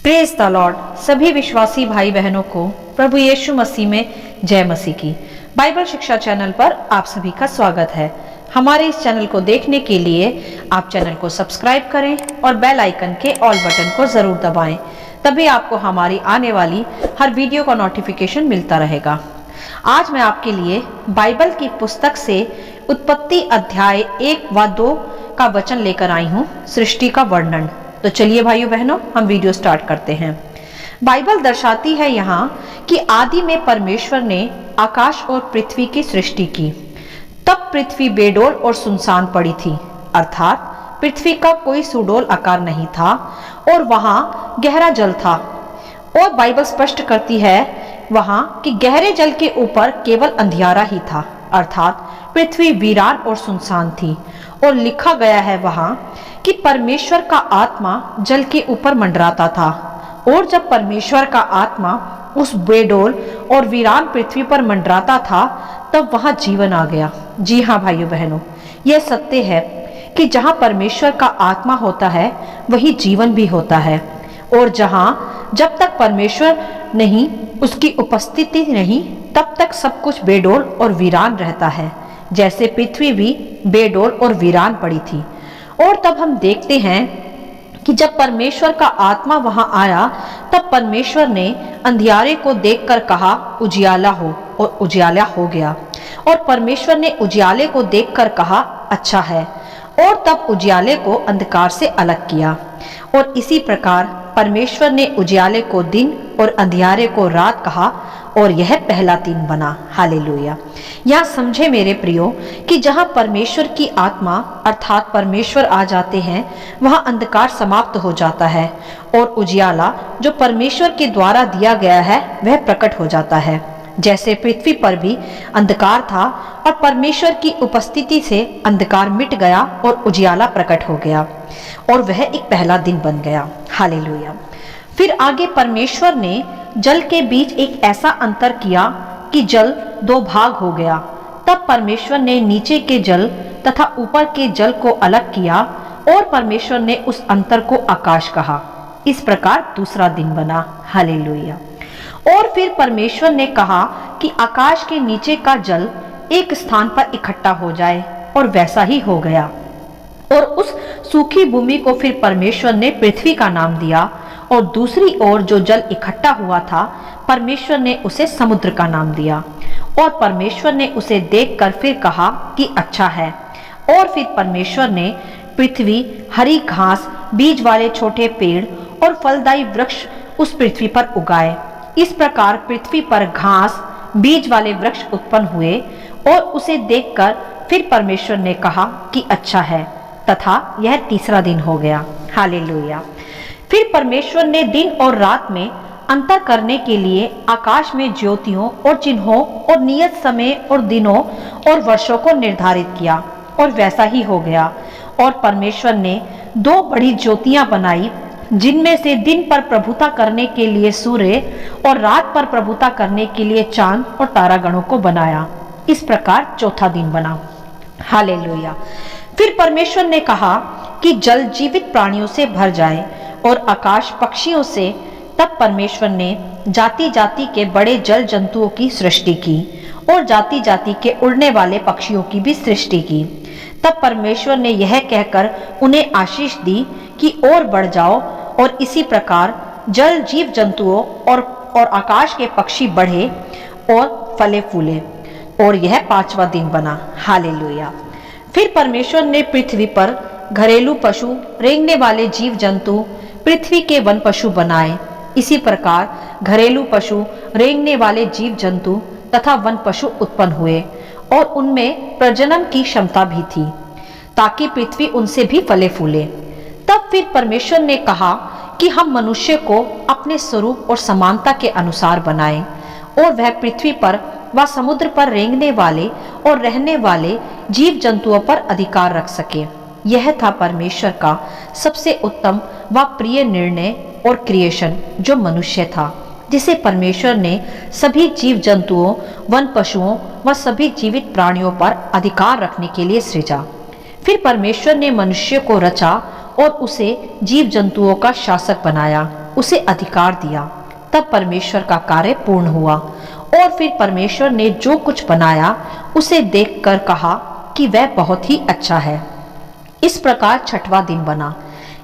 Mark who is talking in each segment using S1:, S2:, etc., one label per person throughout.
S1: Praise the Lord. सभी विश्वासी भाई बहनों को प्रभु यीशु मसीह में जय मसीह की। बाइबल शिक्षा चैनल पर आप सभी का स्वागत है। हमारे इस चैनल को देखने के लिए आप चैनल को सब्सक्राइब करें और बेल आइकन के ऑल बटन को जरूर दबाएं, तभी आपको हमारी आने वाली हर वीडियो का नोटिफिकेशन मिलता रहेगा। आज मैं आपके लिए बाइबल की पुस्तक से उत्पत्ति अध्याय 1 व 2 का वचन लेकर आई हूँ, सृष्टि का वर्णन। तो चलिए भाइयों बहनों, हम वीडियो स्टार्ट करते हैं। बाइबल दर्शाती है यहाँ कि आदि में परमेश्वर ने आकाश और पृथ्वी की सृष्टि की। तब पृथ्वी बेडोल और सुनसान पड़ी थी, अर्थात पृथ्वी का कोई सुडोल आकार नहीं था और वहां गहरा जल था। और बाइबल स्पष्ट करती है वहां कि गहरे जल के ऊपर केवल अंधियारा ही था, अर्थात पृथ्वी वीरान और सुनसान थी। और लिखा गया है वहां कि परमेश्वर का आत्मा जल के ऊपर मंडराता था। और जब परमेश्वर का आत्मा उस बेडोल और वीरान पृथ्वी पर मंडराता था, तब वहां जीवन आ गया। जी हाँ भाइयों बहनों, यह सत्य है कि जहां परमेश्वर का आत्मा होता है वही जीवन भी होता है। और जब तक परमेश्वर नहीं, उसकी उपस्थिति नहीं, तब तक सब कुछ बेडोल और वीरान रहता है, जैसे पृथ्वी भी बेडोल और वीरान पड़ी थी। और तब हम देखते हैं कि जब परमेश्वर का आत्मा वहां आया, तब परमेश्वर ने अंधियारे को देखकर कहा उजियाला हो, और उजियाला हो गया। और परमेश्वर ने उजियाले को देखकर कहा अच्छा है, और तब उजियाले को अंधकार से अलग किया। और इसी प्रकार परमेश्वर ने उजियाले को दिन और अंधियारे को रात कहा, और यह पहला दिन बना। हालेलुया। यहाँ समझे मेरे प्रियो कि जहाँ परमेश्वर की आत्मा अर्थात परमेश्वर आ जाते हैं, वहाँ अंधकार समाप्त हो जाता है और उजियाला जो परमेश्वर के द्वारा दिया गया है वह प्रकट हो जाता है। जैसे पृथ्वी पर भी अंधकार था और परमेश्वर की उपस्थिति से अंधकार मिट गया और उजियाला प्रकट हो गया, और वह एक पहला दिन बन गया। हालेलुया। फिर आगे परमेश्वर ने जल के बीच एक ऐसा अंतर किया कि जल 2 भाग हो गया। तब परमेश्वर ने नीचे के जल तथा ऊपर के जल को अलग किया, और परमेश्वर ने उस अंतर को आकाश कहा। इस प्रकार दूसरा दिन बना। हालेलुया। और फिर परमेश्वर ने कहा कि आकाश के नीचे का जल एक स्थान पर इकट्ठा हो जाए, और वैसा ही हो गया। और उस सूखी भूमि को फिर परमेश्वर ने पृथ्वी का नाम दिया, और दूसरी ओर जो जल इकट्ठा हुआ था परमेश्वर ने उसे समुद्र का नाम दिया। और परमेश्वर ने उसे देखकर फिर कहा कि अच्छा है। और फिर परमेश्वर ने पृथ्वी, हरी घास, बीज वाले छोटे पेड़ और फलदायी वृक्ष उस पृथ्वी पर उगाए। इस प्रकार पृथ्वी पर घास, बीज वाले वृक्ष उत्पन्न हुए, और उसे देखकर फिर परमेश्वर ने कहा कि अच्छा है, तथा यह तीसरा दिन हो गया। हालेलुया। फिर परमेश्वर ने दिन और रात में अंतर करने के लिए आकाश में ज्योतियों और चिन्हों और नियत समय और दिनों और वर्षों को निर्धारित किया, और वैसा ही हो गया। और परमेश्वर ने 2 बड़ी ज्योतियां बनाई, जिनमें से दिन पर प्रभुता करने के लिए सूर्य और रात पर प्रभुता करने के लिए चांद और तारागणों को बनाया। इस प्रकार चौथा दिन बना। हालेलुया। फिर परमेश्वर ने कहा कि जल जीवित प्राणियों से भर जाए और आकाश पक्षियों से। तब परमेश्वर ने जाति जाति के बड़े जल जंतुओं की सृष्टि की, और जाति जाति के उड़ने वाले पक्षियों की भी सृष्टि की। तब परमेश्वर ने यह कहकर उन्हें आशीष दी कि और बढ़ जाओ, और इसी प्रकार जल जीव जंतुओं और आकाश के पक्षी बढ़े और फले फूले। और यह 5वां दिन बना। हालेलुया। फिर परमेश्वर ने पृथ्वी पर घरेलू पशु, रेंगने वाले जीव जंतु, पृथ्वी के वन पशु बनाए। इसी प्रकार घरेलू पशु, रेंगने वाले जीव जंतु तथा वन पशु उत्पन्न हुए, और उनमें प्रजनन की क्षमता भी थी, ताकि पृथ्वी उनसे भी फले फूले। तब फिर परमेश्वर ने कहा कि हम मनुष्य को अपने स्वरूप और समानता के अनुसार बनाएं, और वह पृथ्वी पर व समुद्र पर रेंगने वाले और रहने वाले जीव जंतुओं पर अधिकार रख सके। यह था परमेश्वर का सबसे उत्तम व प्रिय निर्णय और क्रिएशन, जो मनुष्य था, जिसे परमेश्वर ने सभी जीव जंतुओं, वन पशुओं व सभी जीवित प्राणियों पर अधिकार रखने के लिए सृजा। फिर परमेश्वर ने मनुष्य को रचा और उसे जीव जंतुओं का शासक बनाया। उसे अधिकार दिया, तब परमेश्वर का कार्य पूर्ण हुआ। और फिर परमेश्वर ने जो कुछ बनाया उसे देखकर कहा कि वह बहुत ही अच्छा है। इस प्रकार छठवां दिन बना।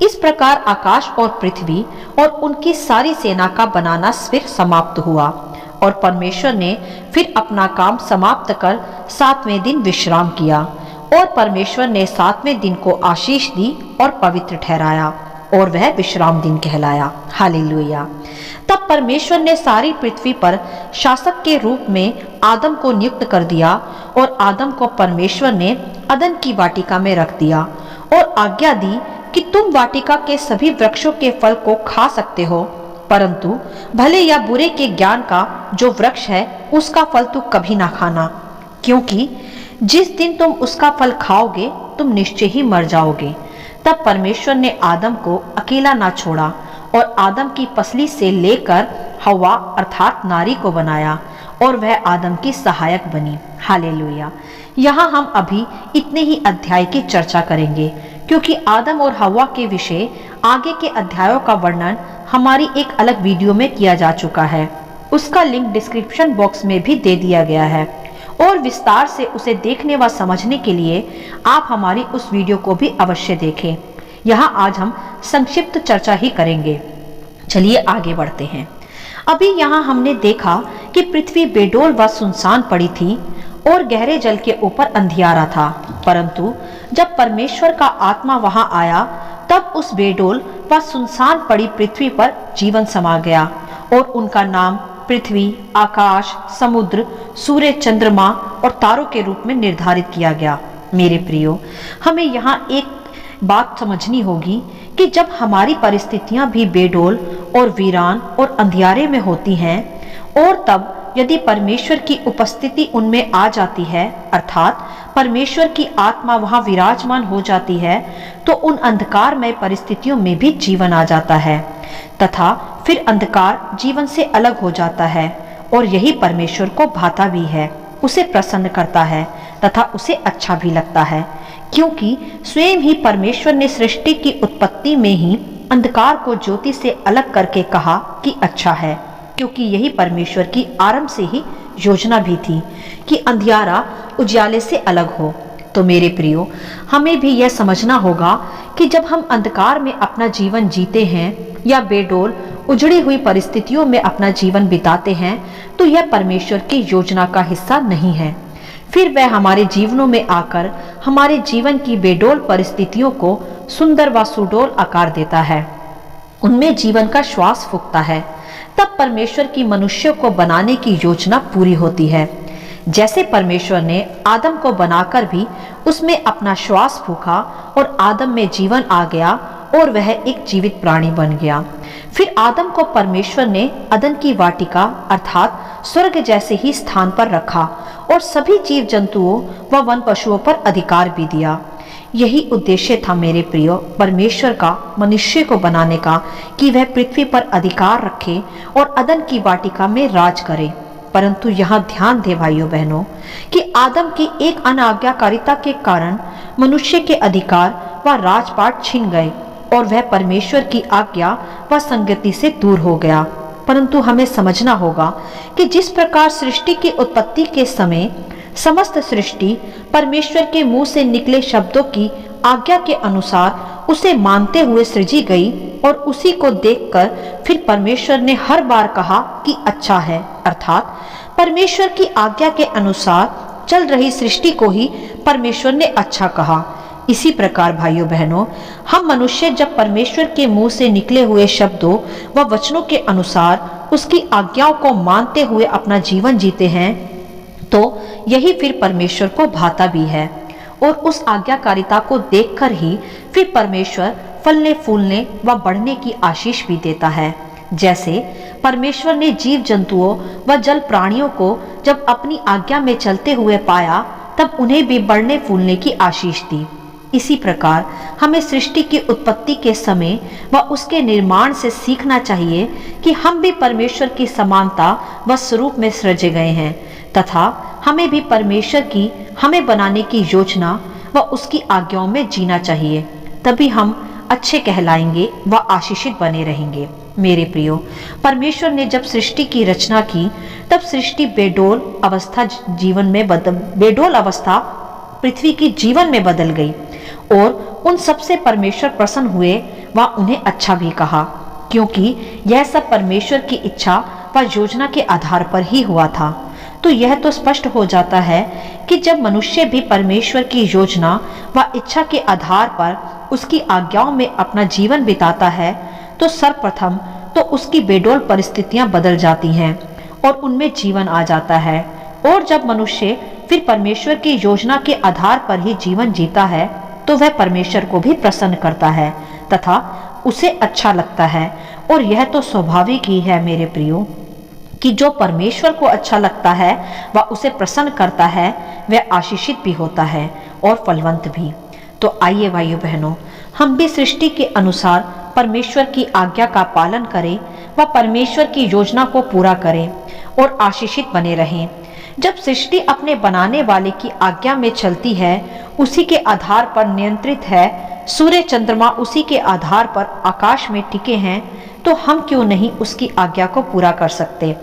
S1: इस प्रकार आकाश और पृथ्वी और उनकी सारी सेना का बनाना फिर समाप्त हुआ। और परमेश्वर ने फिर अपना काम समाप्त कर सातवें दिन विश्राम किया। और परमेश्वर ने सातवें दिन को आशीष दी और पवित्र ठहराया, और वह विश्राम दिन कहलाया। हालेलुया। तब परमेश्वर ने सारी पृथ्वी पर शासक के रूप में आदम को नियुक्त कर दिया, और आदम को परमेश्वर ने अदन की वाटिका में रख दिया और आज्ञा दी कि तुम वाटिका के सभी वृक्षों के फल को खा सकते हो, परंतु भले या बुरे के ज्ञान का जो वृक्ष है उसका फल तू कभी ना खाना, क्योंकि जिस दिन तुम उसका फल खाओगे तुम निश्चय ही मर जाओगे। तब परमेश्वर ने आदम को अकेला ना छोड़ा और आदम की पसली से लेकर हवा अर्थात नारी को बनाया, और वह आदम की सहायक बनी। हालेलुया। यहाँ हम अभी इतने ही अध्याय की चर्चा करेंगे, क्योंकि आदम और हवा के विषय आगे के अध्यायों का वर्णन हमारी एक अलग वीडियो में किया जा चुका है। उसका लिंक डिस्क्रिप्शन बॉक्स में भी दे दिया गया है, और विस्तार से उसे देखने व समझने के लिए आप हमारी उस वीडियो को भी अवश्य देखें। यहाँ आज हम संक्षिप्त चर्चा ही करेंगे। चलिए आगे बढ़ते हैं। अभी यहाँ हमने देखा कि पृथ्वी बेडौल व सुनसान पड़ी थी और गहरे जल के ऊपर अंधियारा था, परंतु जब परमेश्वर का आत्मा वहां आया तब उस बेडौल व सुनसान पड़ी पृथ्वी पर जीवन समा गया, और उनका नाम पृथ्वी, आकाश, समुद्र, सूर्य, चंद्रमा और तारों के रूप में निर्धारित किया गया। मेरे प्रियो, हमें यहाँ एक बात समझनी होगी कि जब हमारी परिस्थितियां भी बेडौल और वीरान और अंधियारे में होती हैं, और तब यदि परमेश्वर की उपस्थिति उनमें आ जाती है, अर्थात परमेश्वर की आत्मा वहां विराजमान हो जाती है, तो उन अंधकारमय परिस्थितियों में भी जीवन आ जाता है, तथा फिर अंधकार जीवन से अलग हो जाता है, और यही परमेश्वर को भाता भी है, उसे प्रसन्न करता है तथा उसे अच्छा भी लगता है, क्योंकि स्वयं ही परमेश्वर ने सृष्टि की उत्पत्ति में ही अंधकार को ज्योति से अलग करके कहा कि अच्छा है, क्योंकि यही परमेश्वर की आरंभ से ही योजना भी थी कि अंधियारा उजाले से अलग हो। तो मेरे प्रियो, हमें भी यह समझना होगा कि जब हम अंधकार में अपना जीवन जीते हैं या बेडौल उजड़ी हुई परिस्थितियों में अपना जीवन बिताते हैं, तो यह परमेश्वर की योजना का हिस्सा नहीं है। फिर वह हमारे जीवनों में आकर हमारे जीवन की बेडौल परिस्थितियों को सुंदर व सुडौल आकार देता है, उनमें जीवन का श्वास फूंकता है। तब परमेश्वर की मनुष्य को बनाने की योजना पूरी होती है। जैसे परमेश्वर ने आदम को बनाकर भी उसमें अपना श्वास फूंका और आदम में जीवन आ गया और वह एक जीवित प्राणी बन गया। फिर आदम को परमेश्वर ने अदन की वाटिका अर्थात स्वर्ग जैसे ही स्थान पर रखा और सभी जीव जंतुओं व वन पशुओं पर अधिकार भी दिया। यही उद्देश्य था मेरे प्रियो परमेश्वर का मनुष्य को बनाने का, कि वह पृथ्वी पर अधिकार रखे और अदन की वाटिका में राज करे। परंतु यहाँ ध्यान दे भाइयों बहनों कि आदम की एक अनाज्ञाकारिता के कारण मनुष्य के अधिकार व राजपाट छिन गए और वह परमेश्वर की आज्ञा व संगति से दूर हो गया। परंतु हमें समझना होगा कि जिस प्रकार सृष्टि की उत्पत्ति के समय समस्त सृष्टि परमेश्वर के मुंह से निकले शब्दों की आज्ञा के अनुसार उसे मानते हुए सृजी गई, और उसी को देखकर फिर परमेश्वर ने हर बार कहा कि अच्छा है, अर्थात परमेश्वर की आज्ञा के अनुसार चल रही सृष्टि को ही परमेश्वर ने अच्छा कहा। इसी प्रकार भाइयों बहनों, हम मनुष्य जब परमेश्वर के मुंह से निकले हुए शब्दों व वचनों के अनुसार उसकी आज्ञाओं को मानते हुए अपना जीवन जीते हैं, तो यही फिर परमेश्वर को भाता भी है, और उस आज्ञाकारिता को देखकर ही फिर परमेश्वर फलने फूलने व बढ़ने की आशीष भी देता है। जैसे परमेश्वर ने जीव जंतुओं व जल प्राणियों को जब अपनी आज्ञा में चलते हुए पाया, तब उन्हें भी बढ़ने फूलने की आशीष दी। इसी प्रकार हमें सृष्टि की उत्पत्ति के समय व उसके निर्माण से सीखना चाहिए कि हम भी परमेश्वर की समानता व स्वरूप में सृजे गए हैं, तथा हमें भी परमेश्वर की हमें बनाने की योजना व उसकी आज्ञाओं में जीना चाहिए। तभी हम अच्छे कहलाएंगे व आशीषित बने रहेंगे। मेरे प्रियो, परमेश्वर ने जब सृष्टि की रचना की तब सृष्टि बेडोल अवस्था पृथ्वी की जीवन में बदल गई और उन सबसे परमेश्वर प्रसन्न हुए व उन्हें अच्छा भी कहा, क्योंकि यह सब परमेश्वर की इच्छा व योजना के आधार पर ही हुआ था। तो यह तो स्पष्ट हो जाता है कि जब मनुष्य भी परमेश्वर की योजना व इच्छा के आधार पर उसकी आज्ञाओं में अपना जीवन बिताता है तो सर्वप्रथम तो उसकी बेडोल परिस्थितियां बदल जाती हैं और उनमें जीवन आ जाता है। और जब मनुष्य फिर परमेश्वर की योजना के आधार पर ही जीवन जीता है तो वह परमेश्वर को भी प्रसन्न करता है तथा उसे अच्छा लगता है। और यह तो स्वाभाविक ही है मेरे प्रियो कि जो परमेश्वर को अच्छा लगता है व उसे प्रसन्न करता है वह आशीषित भी होता है और फलवंत भी। तो आइए भाइयों बहनों, हम भी सृष्टि के अनुसार परमेश्वर की आज्ञा का पालन करें व परमेश्वर की योजना को पूरा करें और आशीषित बने रहें। जब सृष्टि अपने बनाने वाले की आज्ञा में चलती है, उसी के आधार पर नियंत्रित है, सूर्य चंद्रमा उसी के आधार पर आकाश में टिके हैं, तो हम क्यों नहीं उसकी आज्ञा को पूरा कर सकते।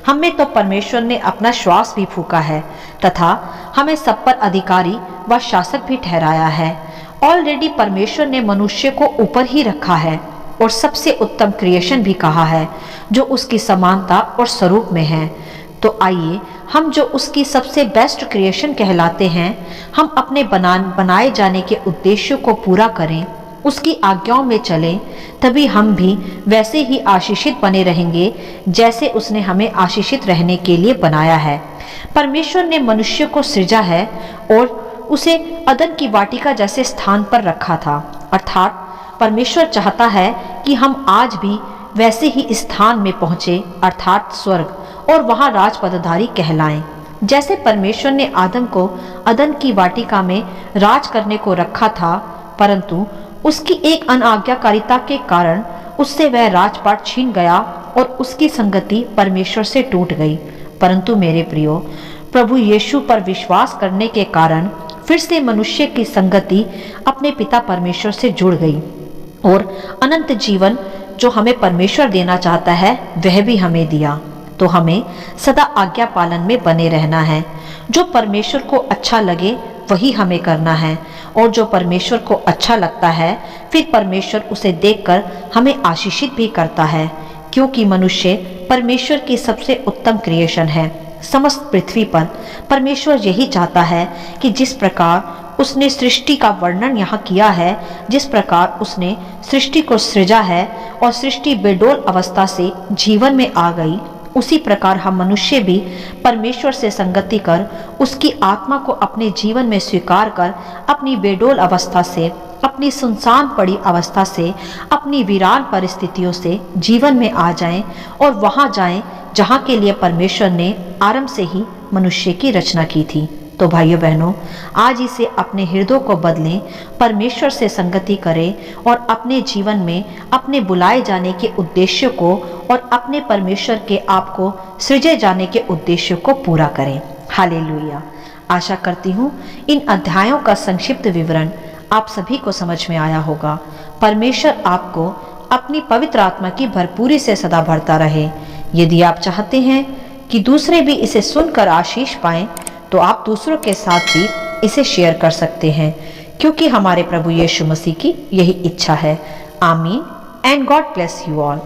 S1: हमें तो परमेश्वर ने अपना श्वास भी फूका है तथा हमें सब पर अधिकारी व शासक भी ठहराया है। ऑलरेडी परमेश्वर ने मनुष्य को ऊपर ही रखा है और सबसे उत्तम क्रिएशन भी कहा है जो उसकी समानता और स्वरूप में है। तो आइए हम जो उसकी सबसे बेस्ट क्रिएशन कहलाते हैं, हम अपने बनाए जाने के उद्देश्यों को पूरा करें, उसकी आज्ञाओं में चलें, तभी हम भी वैसे ही आशीषित बने रहेंगे जैसे उसने हमें आशीषित रहने के लिए बनाया है। परमेश्वर ने मनुष्य को सृजा है और उसे अदन की वाटिका जैसे स्थान पर रखा था, अर्थात परमेश्वर चाहता है कि हम आज भी वैसे ही स्थान में पहुंचे, अर्थात स्वर्ग, और वहां राजपदधारी कहलाएं। जैसे परमेश्वर ने आदम को अदन की वाटिका में राज करने को रखा था, परंतु उसकी एक अनाज्ञाकारिता के कारण उससे वह राजपाट छीन गया और उसकी संगति परमेश्वर से टूट गई। परंतु मेरे प्रियो, प्रभु यीशु पर विश्वास करने के कारण फिर से मनुष्य की संगति अपने पिता परमेश्वर से जुड़ गई और अनंत जीवन जो हमें परमेश्वर देना चाहता है वह भी हमें दिया। तो हमें सदा आज्ञा पालन में बने रहना है। जो परमेश्वर को अच्छा लगे वही हमें करना है, और जो परमेश्वर को अच्छा लगता है फिर परमेश्वर उसे देखकर हमें आशीषित भी करता है, क्योंकि मनुष्य परमेश्वर की सबसे उत्तम क्रिएशन है। समस्त पृथ्वी पर परमेश्वर यही चाहता है कि जिस प्रकार उसने सृष्टि का वर्णन यहाँ किया है, जिस प्रकार उसने सृष्टि को सृजा है और सृष्टि बेडोल अवस्था से जीवन में आ गई, उसी प्रकार हम मनुष्य भी परमेश्वर से संगति कर उसकी आत्मा को अपने जीवन में स्वीकार कर अपनी बेडोल अवस्था से, अपनी सुनसान पड़ी अवस्था से, अपनी वीरान परिस्थितियों से जीवन में आ जाएं और वहां जाएं जहां के लिए परमेश्वर ने आरंभ से ही मनुष्य की रचना की थी। तो भाइयों बहनों, आज ही से अपने हृदय को बदलें, परमेश्वर से संगति करें और अपने जीवन में अपने बुलाए जाने के उद्देश्य को और अपने परमेश्वर के आपको सृजे जाने के उद्देश्य को पूरा करें। हालेलुया। आशा करती हूँ इन अध्यायों का संक्षिप्त विवरण आप सभी को समझ में आया होगा। परमेश्वर आपको अपनी पवित्र आत्मा की भरपूरी से सदा भरता रहे। यदि आप चाहते हैं कि दूसरे भी इसे सुनकर आशीष पाएं, तो आप दूसरों के साथ भी इसे शेयर कर सकते हैं, क्योंकि हमारे प्रभु यीशु मसीह की यही इच्छा है। आमीन and God bless you all.